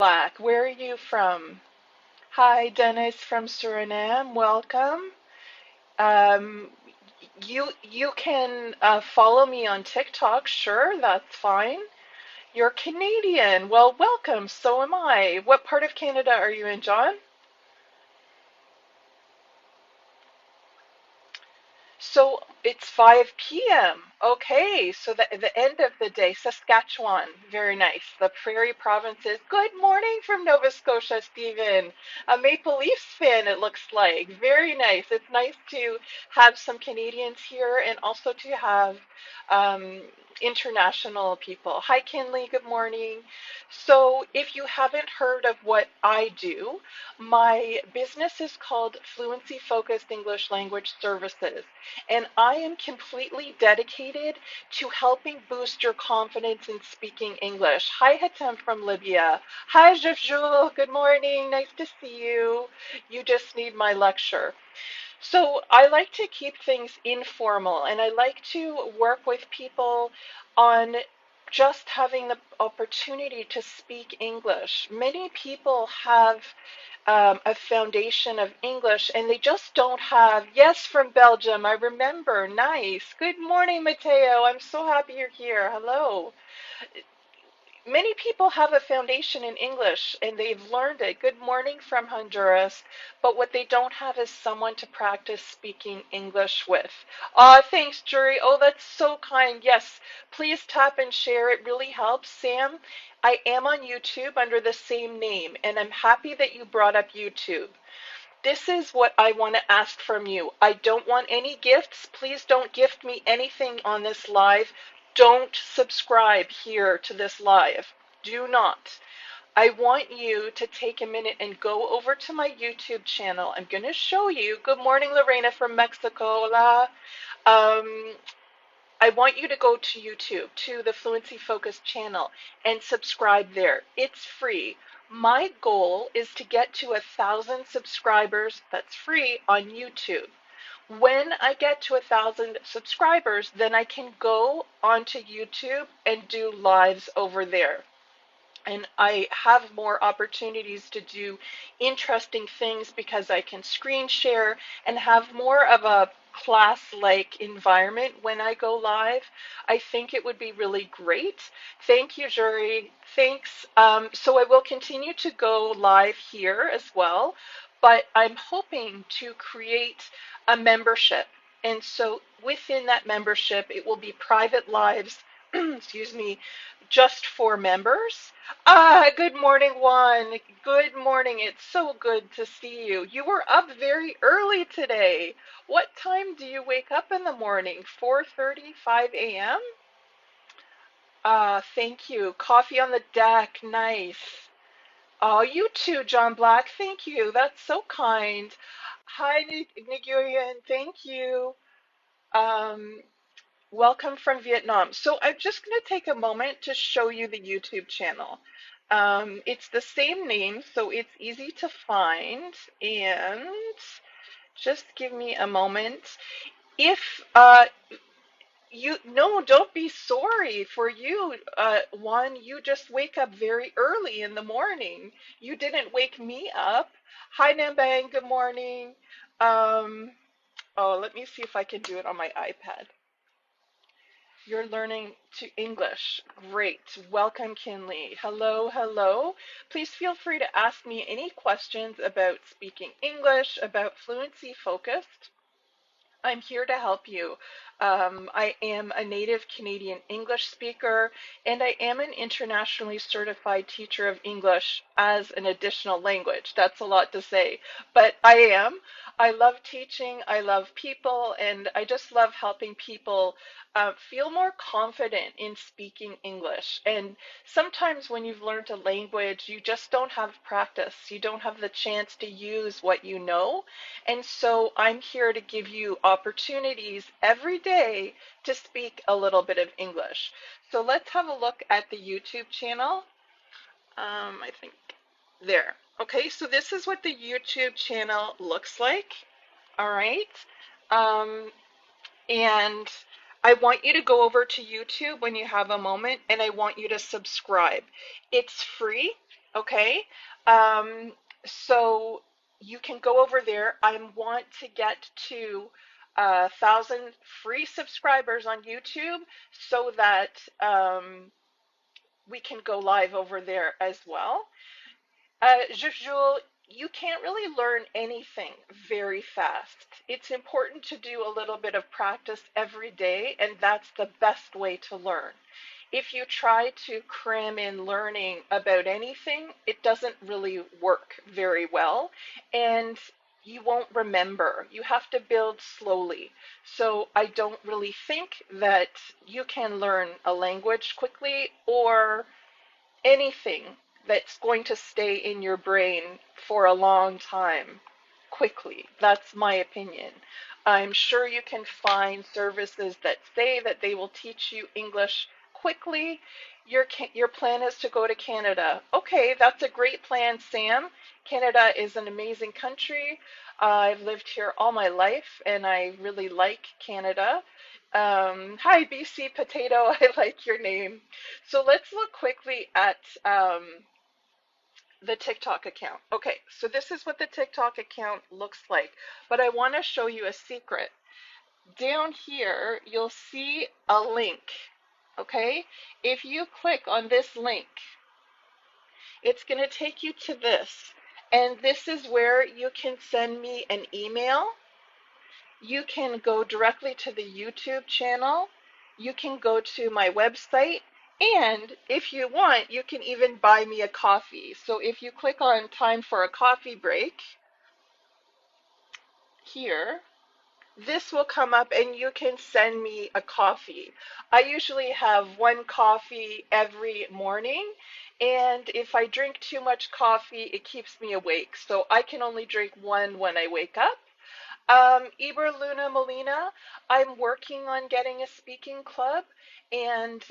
Black. Where are you from? Hi, Dennis from Suriname. Welcome. Um, you can follow me on TikTok. Sure, that's fine. You're Canadian. Well, welcome. So am I. What part of Canada are you in, John? So it's 5 p.m. Okay, so the end of the day, Saskatchewan. Very nice. The Prairie Provinces. Good morning from Nova Scotia, Stephen. A Maple Leafs fan, it looks like. Very nice. It's nice to have some Canadians here and also to have um, international people. Hi, Kinley. Good morning. So, if you haven't heard of what I do, my business is called Fluency Focused English Language Services. And I am completely dedicated to helping boost your confidence in speaking English. Hi, Hatem from Libya. Hi, Jafjul. Good morning. Nice to see you. You just need my lecture. So I like to keep things informal and I like to work with people on just having the opportunity to speak English. Many people have a foundation of English and they just don't have, yes, from Belgium, I remember, nice. Good morning, Mateo. I'm so happy you're here. Hello. Many people have a foundation in English and they've learned it. Good morning from Honduras. But what they don't have is someone to practice speaking English with. Thanks, Jury. Oh, that's so kind. Yes, please tap and share. It really helps. Sam, I am on YouTube under the same name, and I'm happy that you brought up YouTube. This is what I want to ask from you. I don't want any gifts. Please don't gift me anything on this live. Don't subscribe here to this live. Do not. I want you to take a minute and go over to my YouTube channel. I'm going to show you. Good morning, Lorena from Mexico. Hola. Um, I want you to go to YouTube, to the Fluency Focus channel, and subscribe there. It's free. My goal is to get to 1,000 subscribers, that's free, on YouTube. When I get to 1,000 subscribers, then I can go onto YouTube and do lives over there. And I have more opportunities to do interesting things because I can screen share and have more of a class-like environment when I go live. I think it would be really great. Thank you, Jury. Thanks. So I will continue to go live here as well, but I'm hoping to create a membership. And so within that membership, it will be private lives, excuse me, just for members. Good morning, Juan. Good morning. It's so good to see you. You were up very early today. What time do you wake up in the morning? 4:30, 5 a.m.? Thank you. Coffee on the deck. Nice. Oh, you too, John Black. Thank you. That's so kind. Hi, Nguyen. Thank you. Um, Welcome from Vietnam. So I'm just going to take a moment to show you the YouTube channel. It's the same name, so it's easy to find. And just give me a moment. If you, no, don't be sorry for you. One, you just wake up very early in the morning. You didn't wake me up. Hi, Nambang. Good morning. Um, oh, let me see if I can do it on my iPad. You're learning to English. Great. Welcome, Kinley. Hello, hello. Please feel free to ask me any questions about speaking English, about fluency focused. I'm here to help you. I am a native Canadian English speaker, and I am an internationally certified teacher of English as an additional language. That's a lot to say, but I am. I love teaching, I love people, and I just love helping people feel more confident in speaking English. And sometimes when you've learned a language, you just don't have practice. You don't have the chance to use what you know. And so I'm here to give you opportunities every day to speak a little bit of English. So let's have a look at the YouTube channel. I think there. Okay, so this is what the YouTube channel looks like. All right. Um, and I want you to go over to YouTube when you have a moment and I want you to subscribe. It's free. Okay. Um, so you can go over there. I want to get to 1,000 free subscribers on YouTube so that we can go live over there as well. Jules, you can't really learn anything very fast. It's important to do a little bit of practice every day, and that's the best way to learn. If you try to cram in learning about anything, it doesn't really work very well, and you won't remember. You have to build slowly. So I don't really think that you can learn a language quickly or anything that's going to stay in your brain for a long time quickly. That's my opinion. I'm sure you can find services that say that they will teach you English quickly. Your plan is to go to Canada. Okay, that's a great plan, Sam. Canada is an amazing country. I've lived here all my life and I really like Canada. Hi, BC Potato. I like your name. So let's look quickly at the TikTok account. Okay, so this is what the TikTok account looks like, but I want to show you a secret. Down here, you'll see a link. Okay, if you click on this link, it's going to take you to this, and this is where you can send me an email. You can go directly to the YouTube channel. You can go to my website. And if you want, you can even buy me a coffee. So if you click on time for a coffee break here, this will come up and you can send me a coffee. I usually have one coffee every morning. And if I drink too much coffee, it keeps me awake. So I can only drink one when I wake up. Iber Luna Molina, I'm working on getting a speaking club, and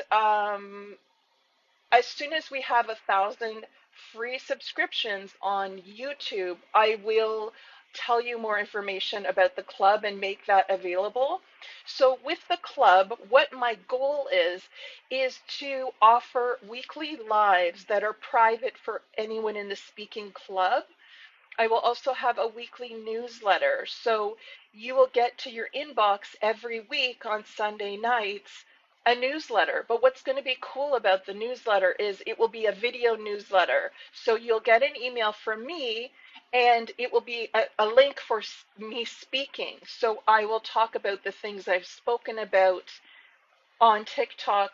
as soon as we have 1,000 free subscriptions on YouTube, I will tell you more information about the club and make that available. So with the club, what my goal is to offer weekly lives that are private for anyone in the speaking club. I will also have a weekly newsletter. So you will get to your inbox every week on Sunday nights a newsletter. But what's going to be cool about the newsletter is it will be a video newsletter. So you'll get an email from me and it will be a link for me speaking. So I will talk about the things I've spoken about on TikTok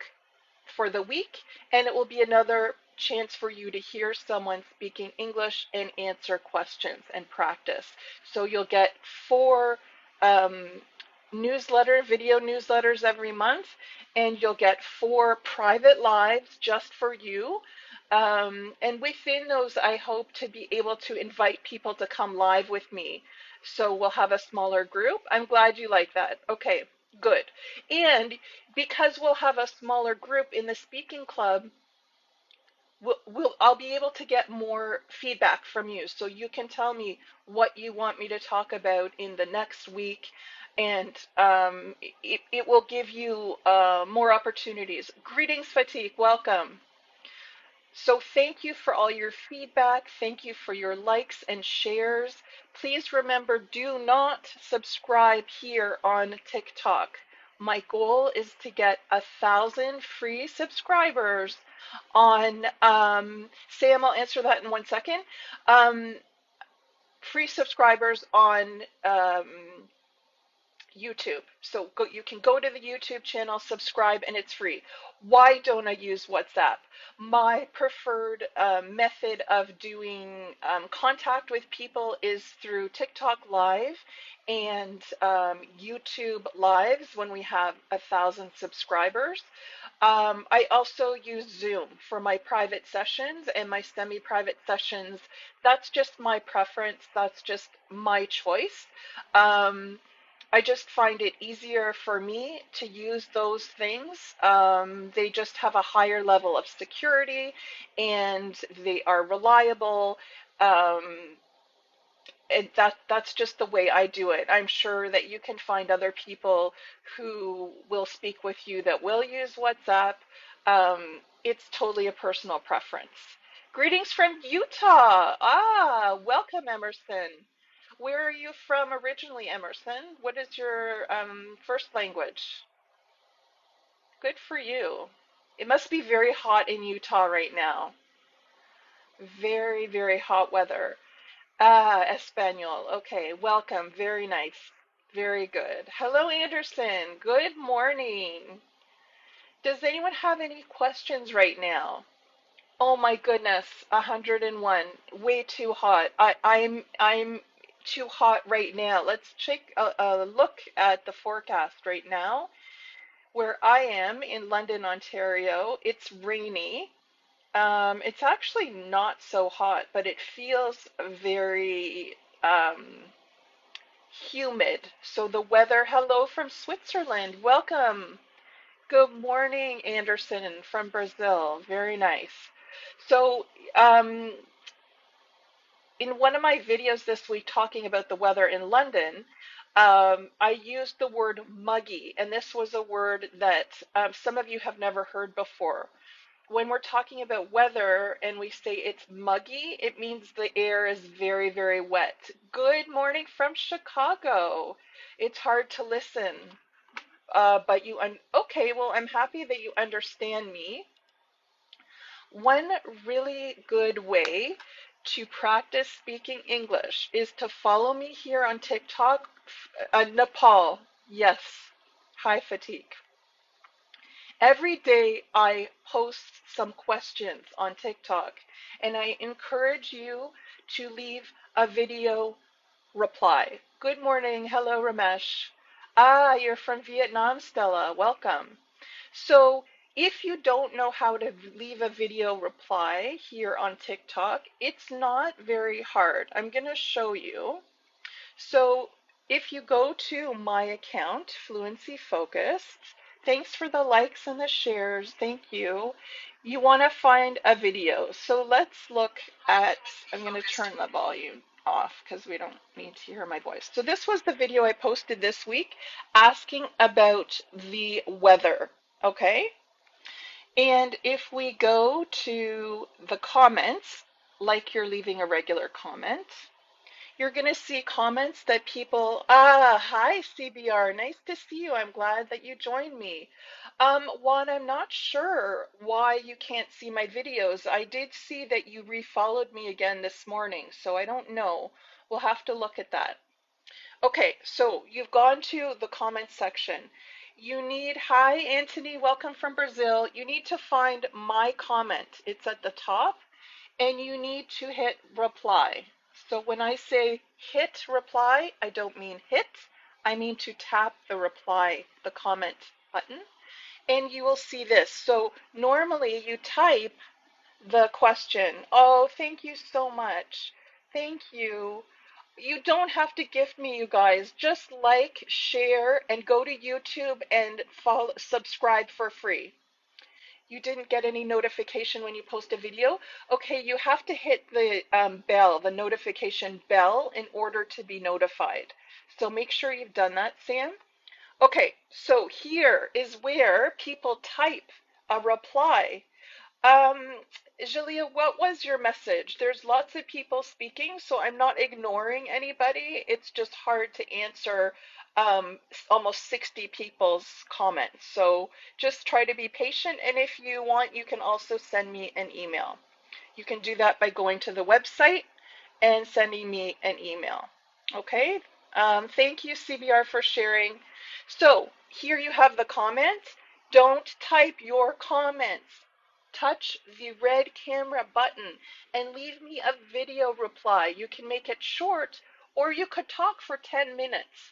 for the week, and it will be another chance for you to hear someone speaking English and answer questions and practice. So you'll get 4 um, video newsletters every month, and you'll get 4 private lives just for you. And within those, I hope to be able to invite people to come live with me. So we'll have a smaller group. I'm glad you like that. Okay, good. And because we'll have a smaller group in the speaking club, I'll be able to get more feedback from you. So you can tell me what you want me to talk about in the next week, and it will give you more opportunities. Greetings, Fatigue. Welcome. So thank you for all your feedback. Thank you for your likes and shares. Please remember, do not subscribe here on TikTok. My goal is to get 1,000 free subscribers on, Sam, I'll answer that in 1 second. Um, Free subscribers on YouTube. So you can go to the YouTube channel, subscribe, and it's free. Why don't I use WhatsApp? My preferred method of doing contact with people is through TikTok Live and YouTube Lives when we have 1,000 subscribers. I also use Zoom for my private sessions and my semi-private sessions. That's just my preference. That's just my choice. I just find it easier for me to use those things. They just have a higher level of security and they are reliable. And that's just the way I do it. I'm sure that you can find other people who will speak with you that will use WhatsApp. It's totally a personal preference. Greetings from Utah. Ah, welcome, Emerson. Where are you from originally, Emerson? What is your first language? Good for you. It must be very hot in Utah right now. Very, very hot weather. Ah, Espanol. Okay, welcome. Very nice. Very good. Hello, Anderson. Good morning. Does anyone have any questions right now? Oh my goodness, 101. Way too hot. I'm too hot right now. Let's take a look at the forecast right now. Where I am in London, Ontario, it's rainy. It's actually not so hot, but it feels very humid. So the weather, hello from Switzerland. Welcome. Good morning, Anderson from Brazil. Very nice. So, um, in one of my videos this week talking about the weather in London, I used the word muggy, and this was a word that some of you have never heard before. When we're talking about weather and we say it's muggy, it means the air is very, very wet. Good morning from Chicago. It's hard to listen, but okay, well, I'm happy that you understand me. One really good way to practice speaking English is to follow me here on TikTok. Nepal, yes. Hi, fatigue. Every day I post some questions on TikTok, and I encourage you to leave a video reply. Good morning. Hello, Ramesh. Ah, you're from Vietnam, Stella. Welcome. So if you don't know how to leave a video reply here on TikTok, it's not very hard. I'm going to show you. So if you go to my account, Fluency Focused, thanks for the likes and the shares. Thank you. You want to find a video. So let's look at, I'm going to turn the volume off because we don't need to hear my voice. So this was the video I posted this week asking about the weather. Okay. And if we go to the comments, like you're leaving a regular comment, you're going to see comments that people, hi CBR, nice to see you. I'm glad that you joined me. Juan, I'm not sure why you can't see my videos. I did see that you refollowed me again this morning, so I don't know. We'll have to look at that. Okay, so you've gone to the comment section. You need, hi Anthony, welcome from Brazil. You need to find my comment. It's at the top, and you need to hit reply. So when I say hit reply, I don't mean hit, I mean to tap the reply, the comment button, and you will see this. So normally you type the question. Oh, thank you so much. Thank you. You don't have to gift me, you guys. Just like, share, and go to YouTube and follow, subscribe for free. You didn't get any notification when you post a video? Okay, you have to hit the bell, the notification bell, in order to be notified. So make sure you've done that, Sam. Okay, so here is where people type a reply. Julia, what was your message? There's lots of people speaking, so I'm not ignoring anybody. It's just hard to answer almost 60 people's comments. So just try to be patient, and if you want, you can also send me an email. You can do that by going to the website and sending me an email. Okay? Thank you, CBR, for sharing. So here you have the comments. Don't type your comments. Touch the red camera button and leave me a video reply. You can make it short, or you could talk for 10 minutes.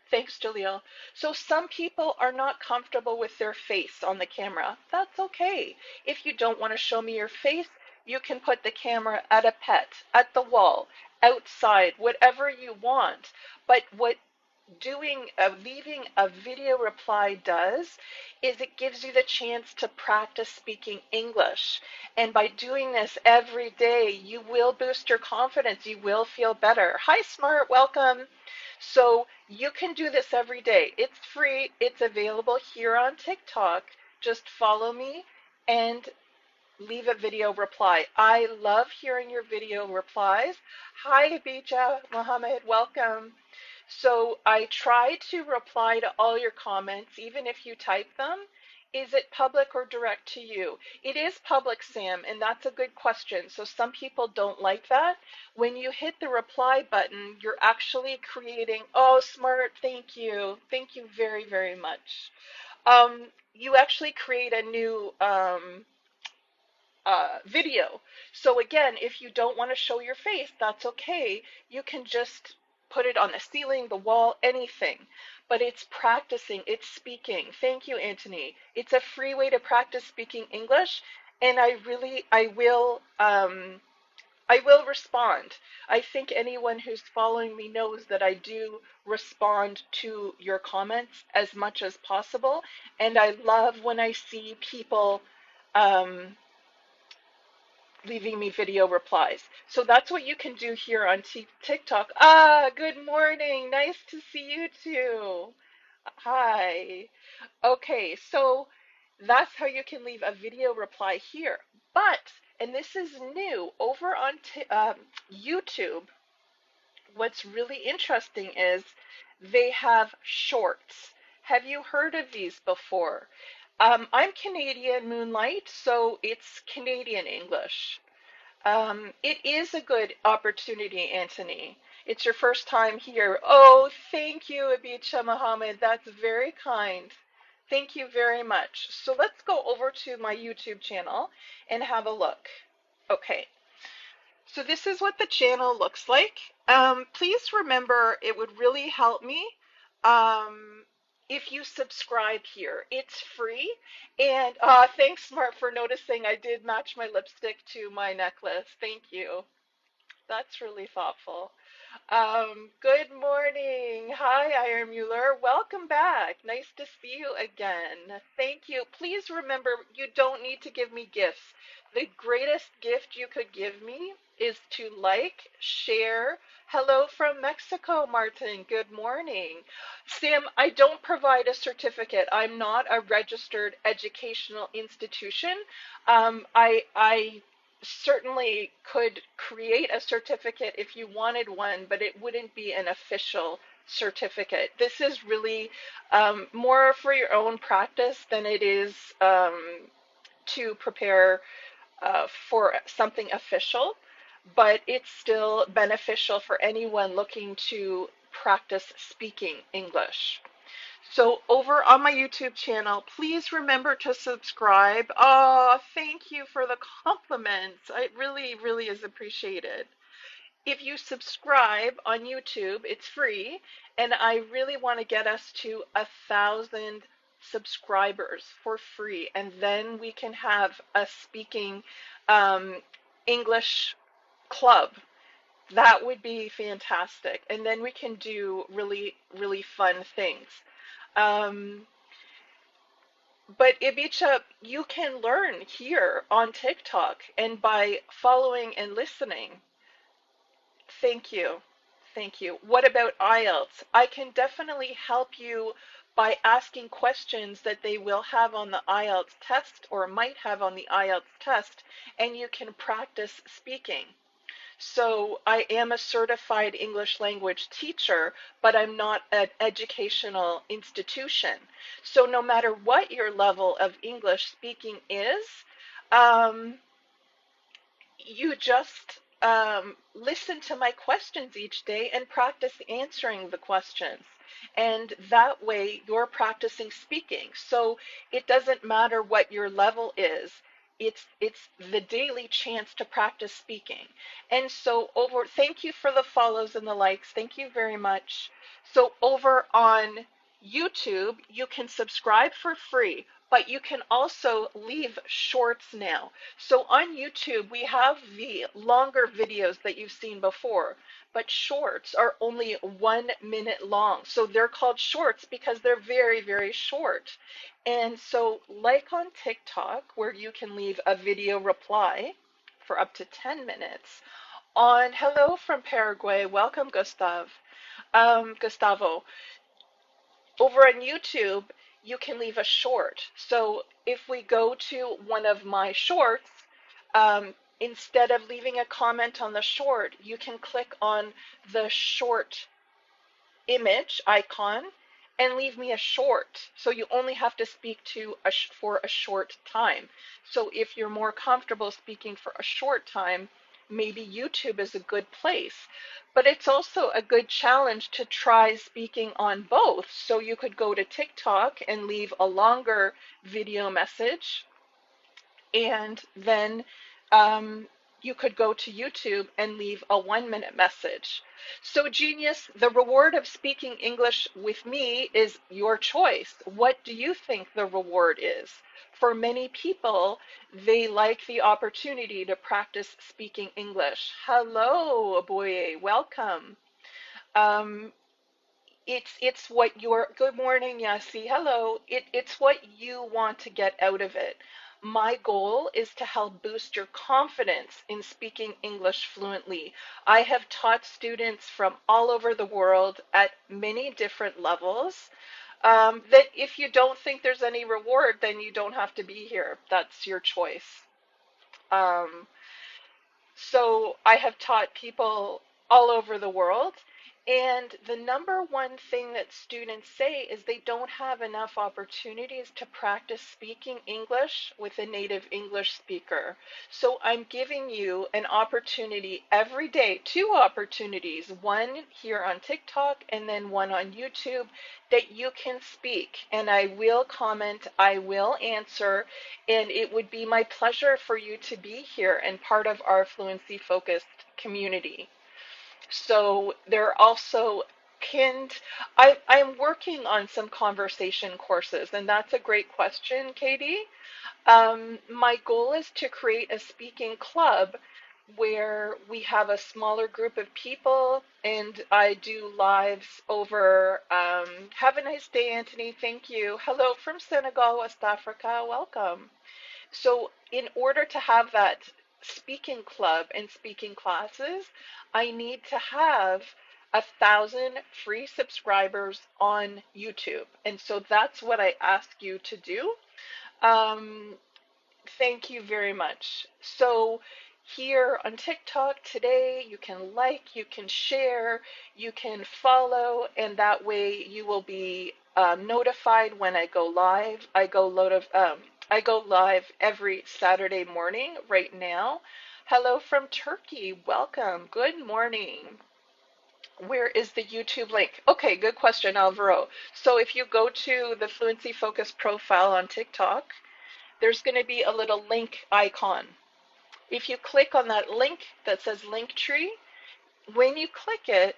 Thanks, Jaleel. So some people are not comfortable with their face on the camera. That's okay. If you don't want to show me your face, you can put the camera at a pet, at the wall, outside, whatever you want. But what leaving a video reply does is it gives you the chance to practice speaking English. And by doing this every day, you will boost your confidence. You will feel better. Hi, Smart. Welcome. So you can do this every day. It's free. It's available here on TikTok. Just follow me and leave a video reply. I love hearing your video replies. Hi, Abija, Mohammed, welcome. So I try to reply to all your comments, even if you type them. Is it public or direct to you? It is public, Sam, and that's a good question. So some people don't like that. When you hit the reply button, you're actually creating, oh, smart, thank you. Thank you very, very much. You actually create a new video. So again, if you don't want to show your face, that's okay. You can just put it on the ceiling, the wall, anything. But it's practicing, it's speaking. Thank you, Anthony. It's a free way to practice speaking English, and I will respond. I think anyone who's following me knows that I do respond to your comments as much as possible, and I love when I see people um, leaving me video replies. So that's what you can do here on TikTok. Ah, good morning. Nice to see you too. Hi. Okay, so that's how you can leave a video reply here. But, and this is new, over on YouTube, what's really interesting is they have shorts. Have you heard of these before? I'm Canadian, Moonlight, so it's Canadian English. It is a good opportunity, Anthony. It's your first time here. Oh, thank you, Abicha Mohammed. That's very kind. Thank you very much. So let's go over to my YouTube channel and have a look. Okay, so this is what the channel looks like. Please remember, it would really help me if you subscribe here. It's free. And thanks, Smart, for noticing I did match my lipstick to my necklace. Thank you. That's really thoughtful. Good morning. Hi, Iron Mueller. Welcome back. Nice to see you again. Thank you. Please remember, you don't need to give me gifts. The greatest gift you could give me is to like, share. Hello from Mexico, Martin. Good morning. Sam, I don't provide a certificate. I'm not a registered educational institution. I certainly could create a certificate if you wanted one, but it wouldn't be an official certificate. This is really more for your own practice than it is to prepare for something official, but it's still beneficial for anyone looking to practice speaking English. So over on my YouTube channel, please remember to subscribe. Oh, thank you for the compliments. It really, really is appreciated. If you subscribe on YouTube, it's free, and I really want to get us to 1,000 subscribers for free, and then we can have a speaking um, English club. That would be fantastic, and then we can do really, really fun things. Um, but Ibiza, you can learn here on TikTok and by following and listening. Thank you. Thank you. What about IELTS? I can definitely help you by asking questions that they will have on the IELTS test or might have on the IELTS test, and you can practice speaking. So I am a certified English language teacher, but I'm not an educational institution. So no matter what your level of English speaking is, um, you just listen to my questions each day and practice answering the questions. And that way you're practicing speaking. So it doesn't matter what your level is. It's the daily chance to practice speaking. And so thank you for the follows and the likes. Thank you very much. So over on YouTube, you can subscribe for free, but you can also leave shorts now. So on YouTube, we have the longer videos that you've seen before, but shorts are only 1 minute long. So they're called shorts because they're very, very short. And so like on TikTok, where you can leave a video reply for up to 10 minutes, on hello from Paraguay, welcome Gustavo. Over on YouTube, you can leave a short. So if we go to one of my shorts, Instead of leaving a comment on the short, you can click on the short image icon and leave me a short. So you only have to speak to for a short time. So if you're more comfortable speaking for a short time, maybe YouTube is a good place. But it's also a good challenge to try speaking on both. So you could go to TikTok and leave a longer video message, and then you could go to YouTube and leave a 1 minute message. So, genius, the reward of speaking English with me is your choice. What do you think the reward is? For many people, they like the opportunity to practice speaking English. Hello, Aboye, welcome. Um, it's what your good morning, Yasi. Hello. It's what you want to get out of it. My goal is to help boost your confidence in speaking English fluently. I have taught students from all over the world at many different levels. That if you don't think there's any reward, then you don't have to be here. That's your choice. Um, so I have taught people all over the world. And the number one thing that students say is they don't have enough opportunities to practice speaking English with a native English speaker. So I'm giving you an opportunity every day, two opportunities, one here on TikTok and then one on YouTube, that you can speak. And I will comment, I will answer, and it would be my pleasure for you to be here and part of our fluency focused community. So there are also pinned, I'm working on some conversation courses, and that's a great question, Katie. My goal is to create a speaking club where we have a smaller group of people and I do lives over. Have a nice day, Anthony. Thank you. Hello from Senegal, West Africa. Welcome. So, in order to have that speaking club and speaking classes, I need to have 1,000 free subscribers on YouTube. And so that's what I ask you to do. Um, Thank you very much. So here on TikTok today, you can like, you can share, you can follow, and that way you will be notified when I go live. I go live every Saturday morning right now. Hello from Turkey. Welcome. Good morning. Where is the YouTube link? Okay, good question, Alvaro. So if you go to the Fluency Focus profile on TikTok, there's going to be a little link icon. If you click on that link that says Linktree, when you click it,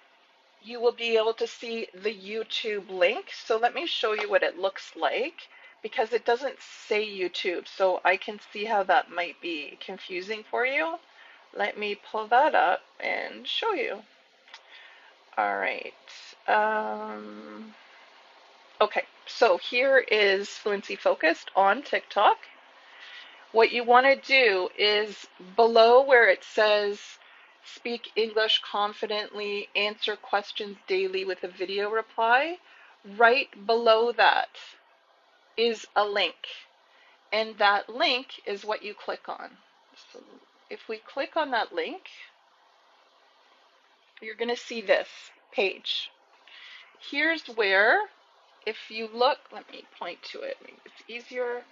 you will be able to see the YouTube link. So let me show you what it looks like because it doesn't say YouTube. So I can see how that might be confusing for you. Let me pull that up and show you. All right. Okay, so here is Fluency Focused on TikTok. What you want to do is below where it says speak English confidently, answer questions daily with a video reply, right below that is a link. And that link is what you click on. So if we click on that link, you're going to see this page. Here's where, if you look, let me point to it, maybe it's easier.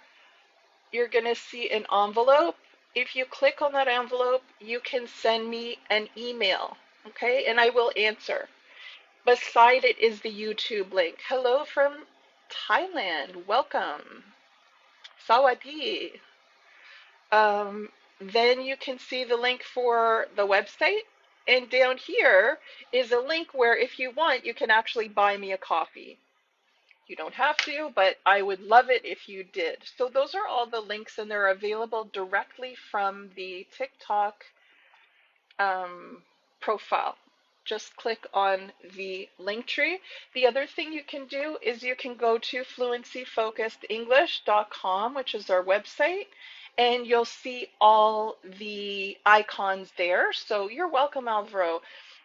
You're going to see an envelope. If you click on that envelope, you can send me an email, okay? And I will answer. Beside it is the YouTube link. Hello from Thailand. Welcome. Sawadi. Then you can see the link for the website. And down here is a link where if you want, you can actually buy me a coffee. You don't have to, but I would love it if you did. So those are all the links, and they're available directly from the TikTok profile. Just click on the link tree. The other thing you can do is you can go to fluencyfocusedenglish.com, which is our website, and you'll see all the icons there. So you're welcome, Alvaro.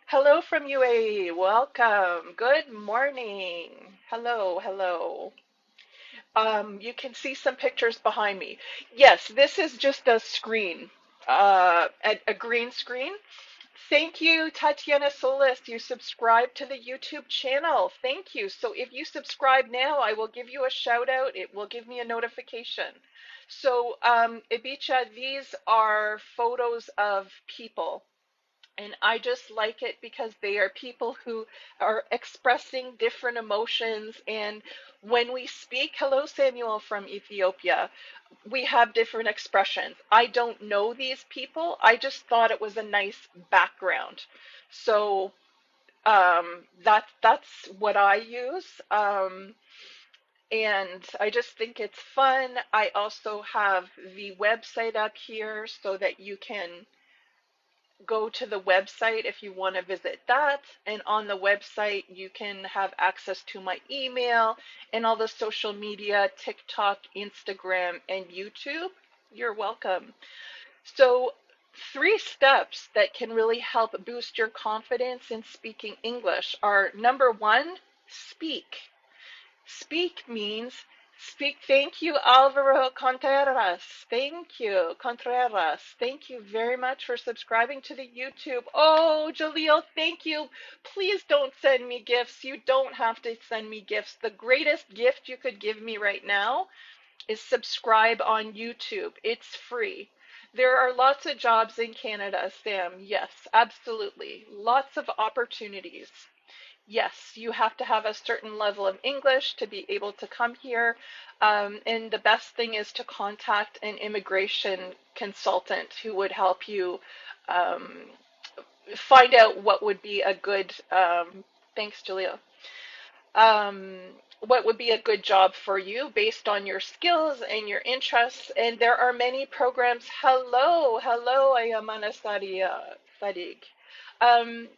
Hello from UAE. Welcome. Good morning. Hello, hello. You can see some pictures behind me. Yes, this is just a screen. a green screen. Thank you, Tatiana Solis. You subscribed to the YouTube channel. Thank you. So if you subscribe now, I will give you a shout out. It will give me a notification. So, Ibicha, these are photos of people. And I just like it because they are people who are expressing different emotions. And when we speak, hello, Samuel from Ethiopia, we have different expressions. I don't know these people. I just thought it was a nice background. So that's what I use. And I just think it's fun. I also have the website up here so that you can go to the website if you want to visit that. And on the website, you can have access to my email and all the social media, TikTok, Instagram, and YouTube. You're welcome. So, three steps that can really help boost your confidence in speaking English are number one, speak. Speak means speak. Thank you, Alvaro Contreras. Thank you, Contreras. Thank you very much for subscribing to the YouTube. Oh, Jaleel, thank you. Please don't send me gifts. You don't have to send me gifts. The greatest gift you could give me right now is subscribe on YouTube. It's free. There are lots of jobs in Canada, Sam. Yes, absolutely. Lots of opportunities. Yes, you have to have a certain level of English to be able to come here. And the best thing is to contact an immigration consultant who would help you um, find out what would be a good, thanks, Julia, um, what would be a good job for you based on your skills and your interests. And there are many programs. Hello, hello, Ayamana Sadiq. Um,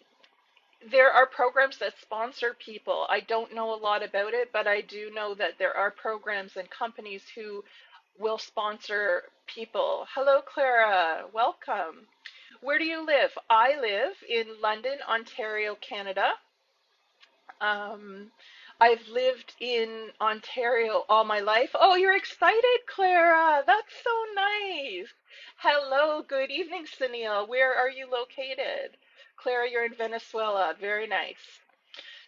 there are programs that sponsor people. I don't know a lot about it, but I do know that there are programs and companies who will sponsor people. Hello, Clara. Welcome. Where do you live? I live in London, Ontario, Canada. Um, I've lived in Ontario all my life. Oh, you're excited, Clara. That's so nice. Hello, good evening, Sunil. Where are you located? Clara, you're in Venezuela. Very nice.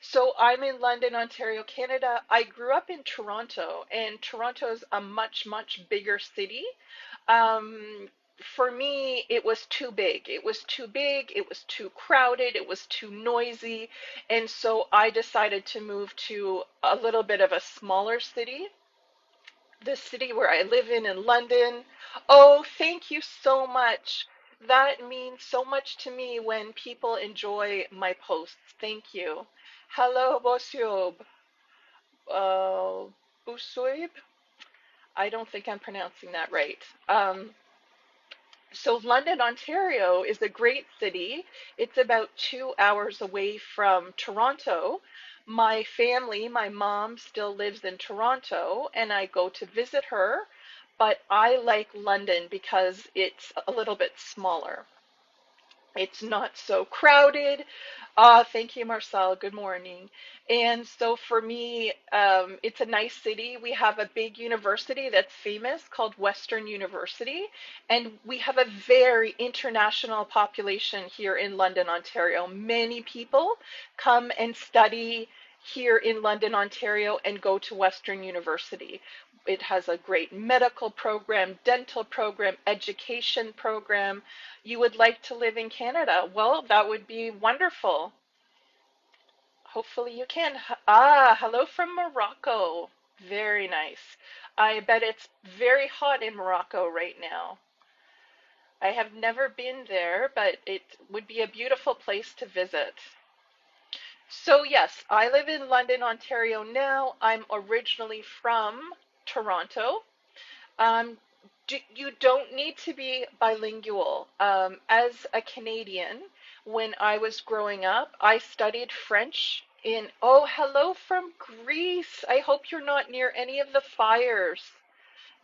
So I'm in London, Ontario, Canada. I grew up in Toronto, and Toronto is a much, much bigger city. Um, for me, it was too big. It was too big, it was too crowded, it was too noisy, and so I decided to move to a little bit of a smaller city, the city where I live in London. Oh, thank you so much. That means so much to me when people enjoy my posts. Thank you. Hello, Bosiob. Uh, Busoib? I don't think I'm pronouncing that right. So London, Ontario is a great city. It's about 2 hours away from Toronto. My family, my mom still lives in Toronto, and I go to visit her, but I like London because it's a little bit smaller. It's not so crowded. Thank you, Marcel. Good morning. And so for me, it's a nice city. We have a big university that's famous called Western University, and we have a very international population here in London, Ontario. Many people come and study here in London, Ontario, and go to Western University. It has a great medical program, dental program, education program. You would like to live in Canada? Well, that would be wonderful. Hopefully you can. Ah, hello from Morocco. Very nice. I bet it's very hot in Morocco right now. I have never been there, but it would be a beautiful place to visit. So yes, I live in London, Ontario now. I'm originally from Toronto. Um, you don't need to be bilingual. As a Canadian, when I was growing up, I studied French in, oh, hello from Greece. I hope you're not near any of the fires.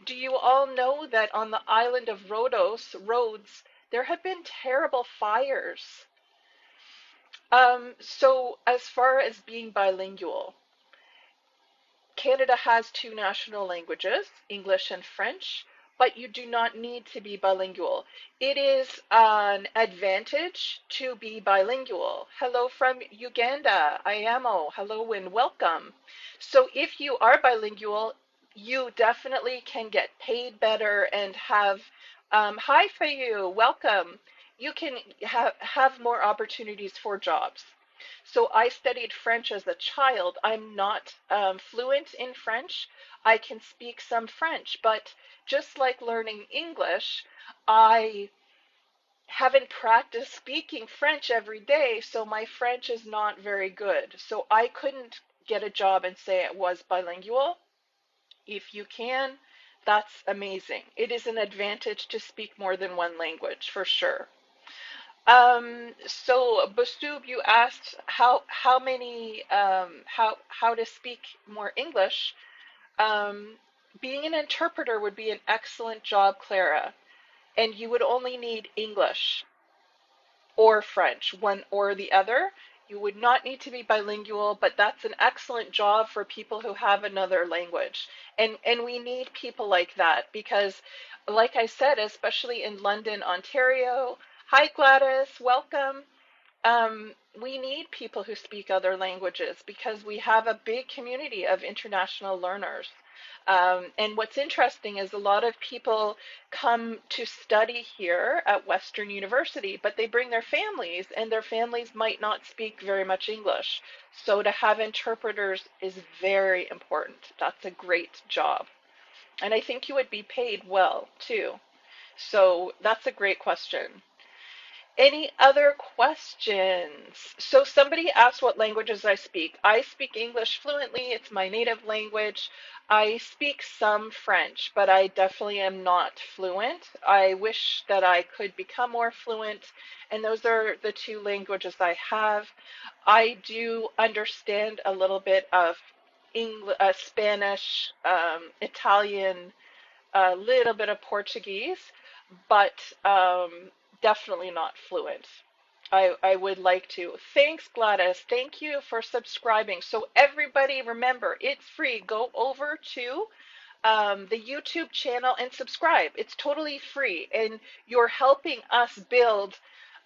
Do you all know that on the island of Rhodes, there have been terrible fires? So as far as being bilingual, Canada has two national languages, English and French, but you do not need to be bilingual. It is an advantage to be bilingual. Hello from Uganda, Ayamo. Hello and welcome. So if you are bilingual, you definitely can get paid better and have, hi for you, welcome. You can have more opportunities for jobs. So I studied French as a child. I'm not fluent in French. I can speak some French, but just like learning English, I haven't practiced speaking French every day, so my French is not very good. So I couldn't get a job and say it was bilingual. If you can, that's amazing. It is an advantage to speak more than one language for sure. So Bastub, you asked how many how to speak more English. Um, Being an interpreter would be an excellent job, Clara, and you would only need English or French, one or the other. You would not need to be bilingual, but that's an excellent job for people who have another language. And we need people like that because, like I said, especially in London, Ontario. Hi, Gladys, welcome. We need people who speak other languages because we have a big community of international learners. And what's interesting is a lot of people come to study here at Western University, but they bring their families, and their families might not speak very much English. So to have interpreters is very important. That's a great job. And I think you would be paid well too. So that's a great question. Any other questions? So somebody asked what languages I speak. I speak English fluently. It's my native language. I speak some French, but I definitely am not fluent. I wish that I could become more fluent, and those are the two languages I have. I do understand a little bit of English, Spanish, Italian, a little bit of Portuguese, but definitely not fluent. I would like to. Thanks, Gladys. Thank you for subscribing. So everybody, remember, it's free. Go over to the YouTube channel and subscribe. It's totally free, and you're helping us build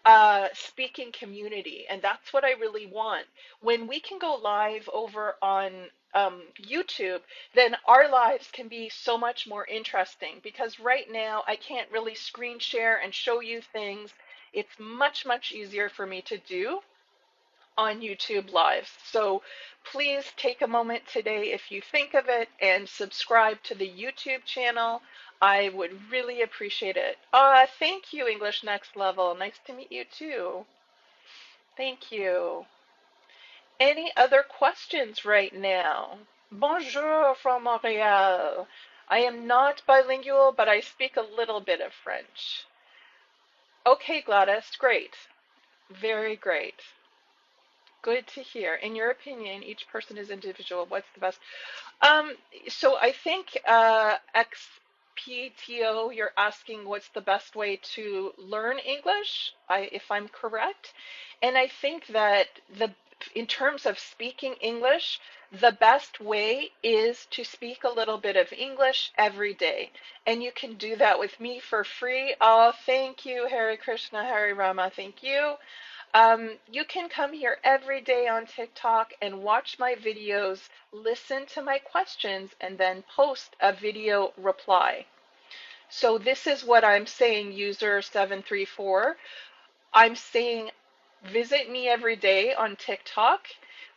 a speaking community, and that's what I really want. When we can go live over on YouTube, then our lives can be so much more interesting because right now I can't really screen share and show you things. It's much, much easier for me to do on YouTube Live. So please take a moment today if you think of it and subscribe to the YouTube channel. I would really appreciate it. Thank you, English Next Level. Nice to meet you too. Thank you. Any other questions right now? Bonjour from Montreal. I am not bilingual, but I speak a little bit of French. Okay, Gladys, great. Very great. Good to hear. In your opinion, each person is individual. What's the best? Um, so I think XPTO, you're asking what's the best way to learn English, if I'm correct. And I think that in terms of speaking English, the best way is to speak a little bit of English every day. And you can do that with me for free. Oh, thank you, Hare Krishna, Hare Rama. Thank you. You can come here every day on TikTok and watch my videos, listen to my questions, and then post a video reply. So this is what I'm saying, user 734. I'm saying visit me every day on TikTok,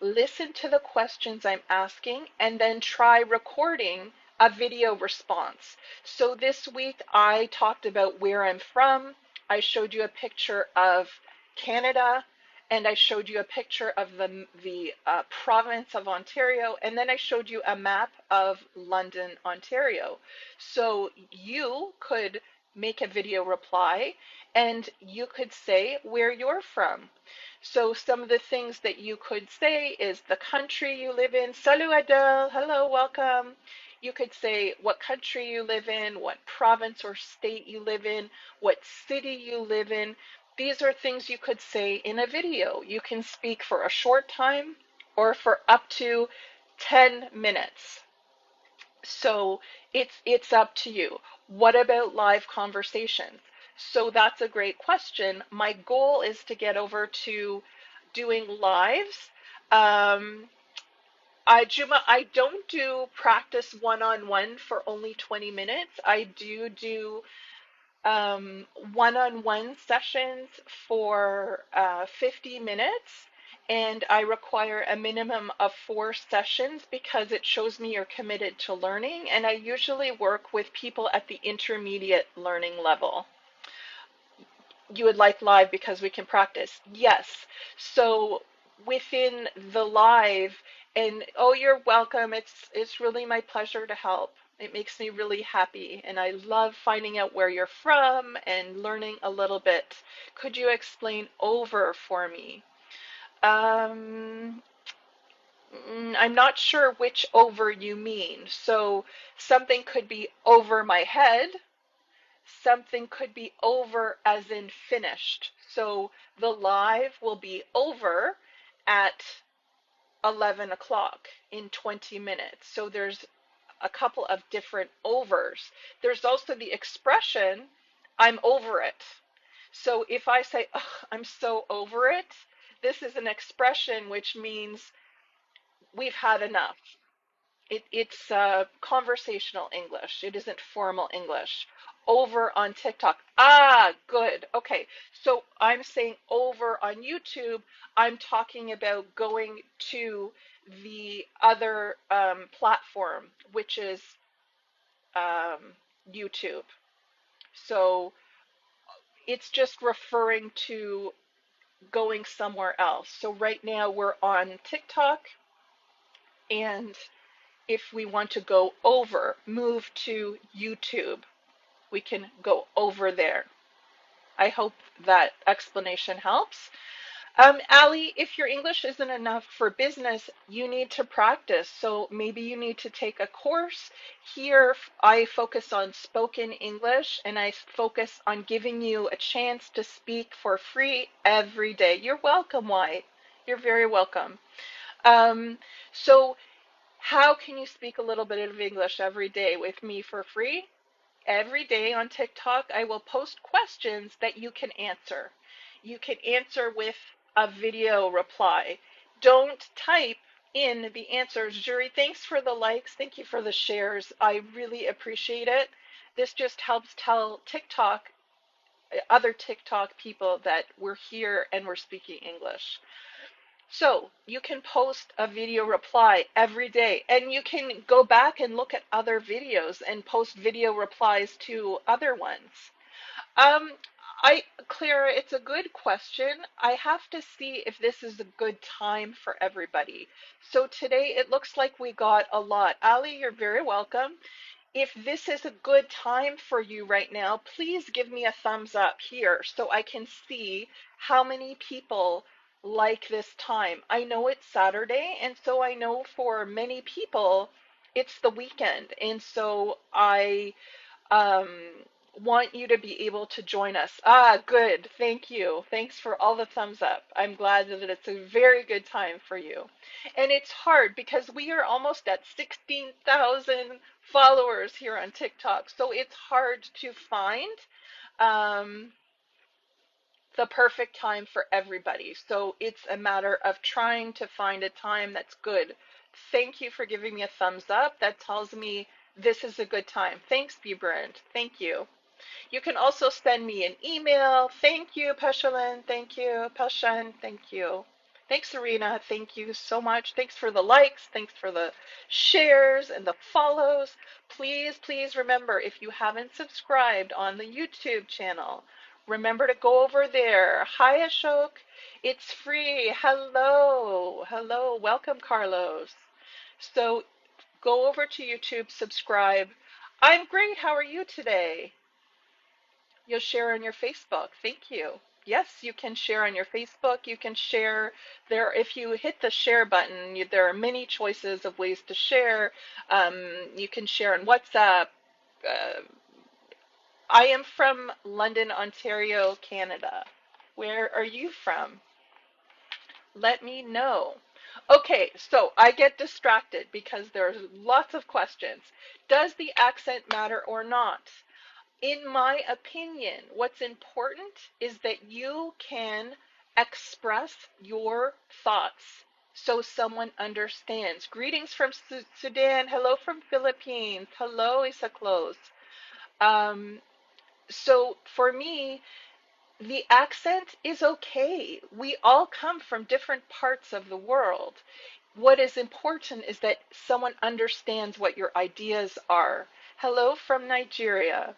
listen to the questions I'm asking, and then try recording a video response. So this week I talked about where I'm from. I showed you a picture of Canada, and I showed you a picture of the province of Ontario, and then I showed you a map of London, Ontario. So you could make a video reply and you could say where you're from. So some of the things that you could say is the country you live in. Salut Adele, hello, welcome. You could say what country you live in, what province or state you live in, what city you live in. These are things you could say in a video. You can speak for a short time or for up to 10 minutes. So it's up to you. What about live conversations? So that's a great question. My goal is to get over to doing lives. Um, Juma, I don't do practice one-on-one for only 20 minutes. I do um, one-on-one sessions for 50 minutes, and I require a minimum of 4 sessions because it shows me you're committed to learning, and I usually work with people at the intermediate learning level. You would like live because we can practice. Yes. So within the live, and oh, you're welcome. It's really my pleasure to help. It makes me really happy, and I love finding out where you're from and learning a little bit. Could you explain over for me? Um, I'm not sure which over you mean. So something could be over my head, something could be over as in finished. So the live will be over at 11 o'clock in 20 minutes. So there's a couple of different overs. There's also the expression, I'm over it. So if I say, oh, I'm so over it, this is an expression which means we've had enough. It's conversational English. It isn't formal English. Over on TikTok. Ah, good. Okay. So I'm saying over on YouTube, I'm talking about going to the other platform, which is um, YouTube. So it's just referring to going somewhere else. So right now we're on TikTok, and if we want to go over, move to YouTube, we can go over there. I hope that explanation helps. Ali, if your English isn't enough for business, you need to practice. So maybe you need to take a course. Here, I focus on spoken English, and I focus on giving you a chance to speak for free every day. You're welcome, White. You're very welcome. Um, so how can you speak a little bit of English every day with me for free? Every day on TikTok, I will post questions that you can answer. You can answer with a video reply. Don't type in the answers. Jury, thanks for the likes. Thank you for the shares. I really appreciate it. This just helps tell TikTok, other TikTok people that we're here and we're speaking English. So you can post a video reply every day, and you can go back and look at other videos and post video replies to other ones. Um, Clara, it's a good question. I have to see if this is a good time for everybody. So today it looks like we got a lot. Ali, you're very welcome. If this is a good time for you right now, please give me a thumbs up here so I can see how many people like this time. I know it's Saturday, and so I know for many people it's the weekend, and so I um, want you to be able to join us. Ah, good. Thank you. Thanks for all the thumbs up. I'm glad that it's a very good time for you. And it's hard because we are almost at 16,000 followers here on TikTok. So it's hard to find um, the perfect time for everybody. So it's a matter of trying to find a time that's good. Thank you for giving me a thumbs up. That tells me this is a good time. Thanks, B. Brand. Thank you. You can also send me an email. Thank you, Peshalin. Thank you, Peshan. Thank you. Thanks, Serena. Thank you so much. Thanks for the likes. Thanks for the shares and the follows. Please, please remember, if you haven't subscribed on the YouTube channel, remember to go over there. Hi, Ashok. It's free. Hello. Hello. Welcome, Carlos. So go over to YouTube, subscribe. I'm great. How are you today? You'll share on your Facebook. Thank you. Yes, you can share on your Facebook. You can share there. If you hit the share button, there are many choices of ways to share. You can share on WhatsApp. Uh, I am from London, Ontario, Canada. Where are you from? Let me know. Okay, so I get distracted because there's lots of questions. Does the accent matter or not? In my opinion, what's important is that you can express your thoughts so someone understands. Greetings from Sudan. Hello from Philippines. Hello, Isa Close. Um, so for me, the accent is okay. We all come from different parts of the world. What is important is that someone understands what your ideas are. Hello from Nigeria.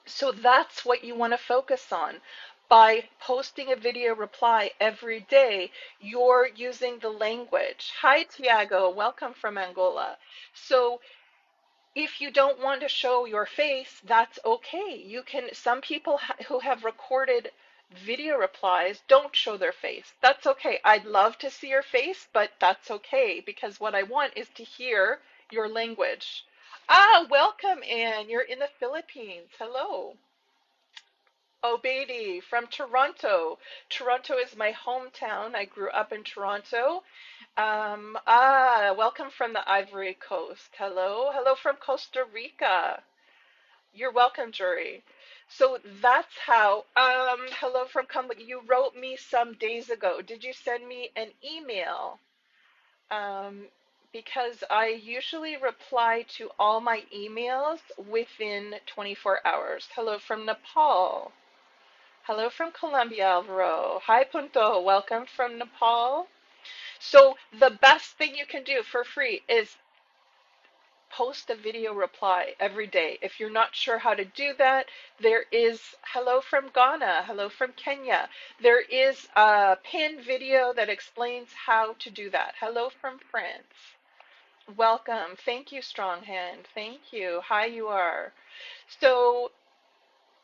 So that's what you want to focus on. By posting a video reply every day, you're using the language. Hi, Tiago. Welcome from Angola. So if you don't want to show your face, that's okay. You can, some people who have recorded video replies don't show their face. That's okay. I'd love to see your face, but that's okay because what I want is to hear your language. Ah, welcome, Anne. You're in the Philippines. Hello. Oh, Beatty from Toronto. Toronto is my hometown. I grew up in Toronto. Welcome from the Ivory Coast. Hello. Hello from Costa Rica. You're welcome, Jury. So that's how, hello from, you wrote me some days ago. Did you send me an email? Um, because I usually reply to all my emails within 24 hours. Hello from Nepal. Hello from Colombia, Alvaro. Hi, Punto. Welcome from Nepal. So the best thing you can do for free is post a video reply every day. If you're not sure how to do that, there is hello from Ghana, hello from Kenya. There is a pinned video that explains how to do that. Hello from France. Welcome. Thank you, Strong Hand. Thank you. Hi, you are. So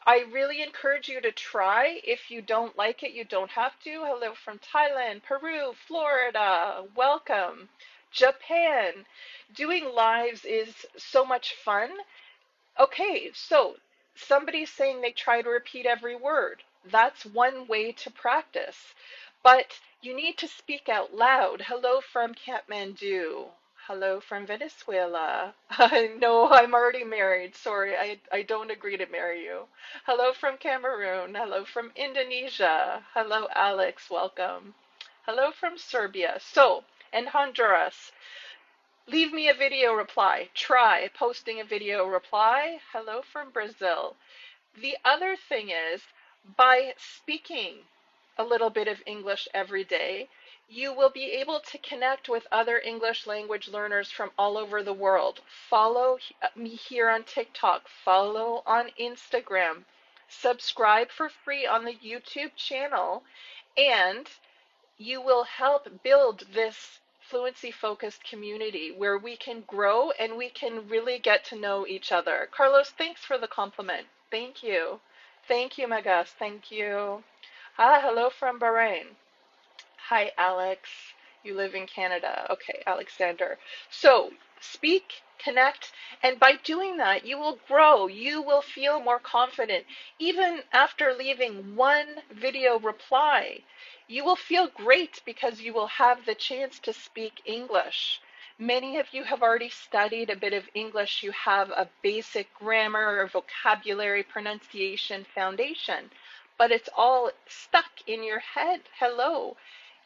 I really encourage you to try. If you don't like it, you don't have to. Hello from Thailand, Peru, Florida. Welcome. Japan. Doing lives is so much fun. Okay, so somebody's saying they try to repeat every word. That's one way to practice. But you need to speak out loud. Hello from Kathmandu. Hello from Venezuela. No, I'm already married. Sorry, I don't agree to marry you. Hello from Cameroon. Hello from Indonesia. Hello, Alex. Welcome. Hello from Serbia. So, and Honduras. Leave me a video reply. Try posting a video reply. Hello from Brazil. The other thing is, by speaking a little bit of English every day, you will be able to connect with other English language learners from all over the world. Follow me here on TikTok. Follow on Instagram. Subscribe for free on the YouTube channel. And you will help build this fluency focused community where we can grow and we can really get to know each other. Carlos, thanks for the compliment. Thank you. Thank you, Magas. Thank you. Hello from Bahrain. Hi, Alex. You live in Canada. Okay, Alexander. So speak, connect, and by doing that, you will grow. You will feel more confident. Even after leaving one video reply, you will feel great because you will have the chance to speak English. Many of you have already studied a bit of English. You have a basic grammar or vocabulary pronunciation foundation, but it's all stuck in your head. Hello.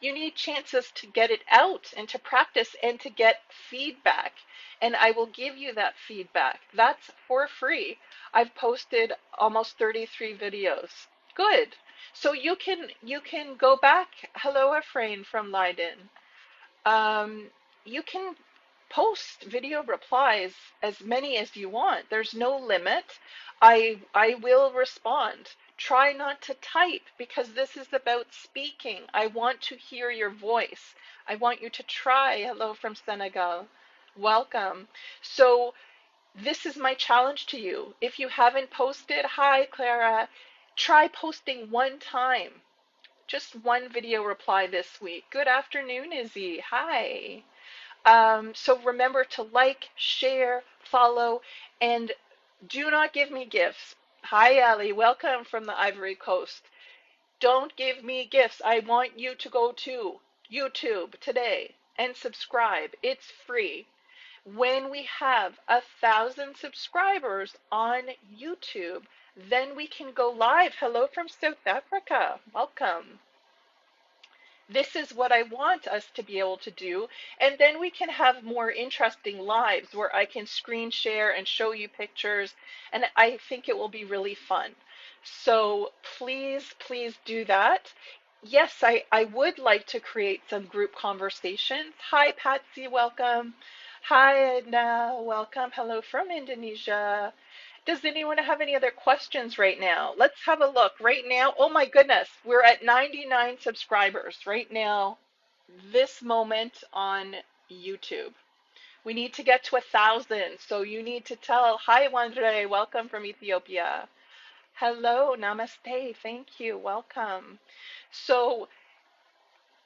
You need chances to get it out and to practice and to get feedback. And I will give you that feedback. That's for free. I've posted almost 33 videos. Good. So you can go back. Hello, Efrain from Leiden. You can post video replies as many as you want. There's no limit. I will respond. Try not to type because this is about speaking. I want to hear your voice. I want you to try. Hello from Senegal. Welcome. So this is my challenge to you. If you haven't posted, hi Clara, try posting one time. Just one video reply this week. Good afternoon, Izzy. Hi. So remember to like, share, follow, and do not give me gifts. Hi, Ali. Welcome from the Ivory Coast. Don't give me gifts. I want you to go to YouTube today and subscribe. It's free. When we have 1,000 subscribers on YouTube, then we can go live. Hello from South Africa. Welcome. This is what I want us to be able to do. And then we can have more interesting lives where I can screen share and show you pictures. And I think it will be really fun. So please, please do that. Yes, I would like to create some group conversations. Hi, Patsy, welcome. Hi, Edna, welcome. Hello from Indonesia. Does anyone have any other questions right now? Let's have a look. Right now, oh my goodness, we're at 99 subscribers right now, this moment on YouTube. We need to get to 1,000. So you need to tell, hi, Wandre, welcome from Ethiopia. Hello, namaste, thank you, welcome. So